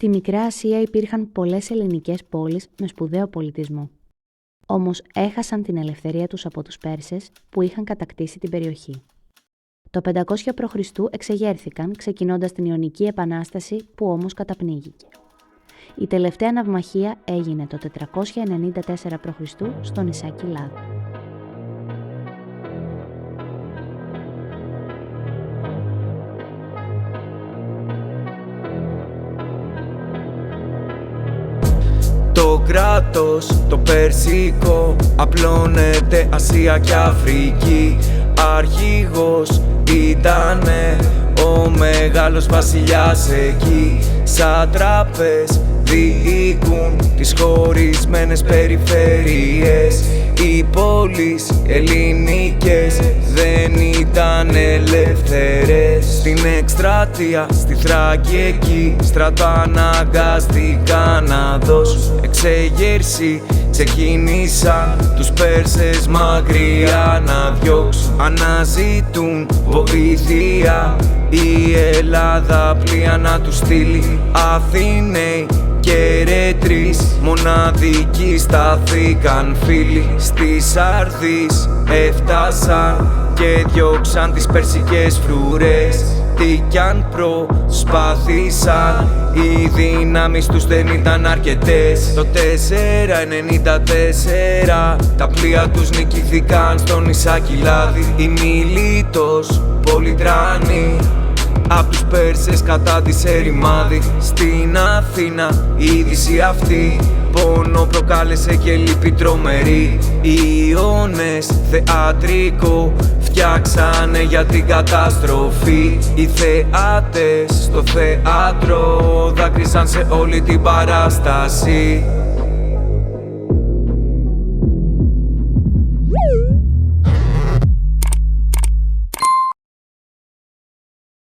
Στη Μικρά Ασία υπήρχαν πολλές ελληνικές πόλεις με σπουδαίο πολιτισμό. Όμως έχασαν την ελευθερία τους από τους Πέρσες που είχαν κατακτήσει την περιοχή. Το 500 π.Χ. εξεγέρθηκαν, ξεκινώντας την Ιωνική Επανάσταση που όμως καταπνίγηκε. Η τελευταία ναυμαχία έγινε το 494 π.Χ. στο νησάκι Λάδου. Το κράτος, το Περσικό, απλώνεται Ασία και Αφρική. Αρχηγός ήτανε ο μεγάλος βασιλιάς εκεί. Σάτραπες διοικούν τις χωρισμένες περιφέρειες. Οι πόλεις ελληνικές δεν ήταν ελεύθερες. Στην εκστρατεία, στη Θράκη εκεί, στρατοαναγκαστήκαν να δώσουν εξεγέρση. Ξεκίνησαν τους Πέρσες μακριά να διώξουν. Αναζητούν βοήθεια η Ελλάδα πλοία να τους στείλει. Αθηναίοι και Ερέτρεις μοναδικοί στάθηκαν φίλοι. Στις Άρδεις έφτασαν και διώξαν τις περσικές φρουρές. Τι κι αν προσπάθησαν, οι δυνάμεις τους δεν ήταν αρκετές. Το 494 τα πλοία τους νικηθήκαν στο νησάκι Λάδι. Η Μιλήτος Πολυτράνη απ' τους Πέρσες κατά της ερημάδι. Στην Αθήνα η είδηση αυτή πόνο προκάλεσε και λύπη τρομερή. Οι Ιώνες θεατρικό φτιάξανε για την καταστροφή. Οι θεάτες στο θέατρο δάκρυσαν σε όλη την παράσταση.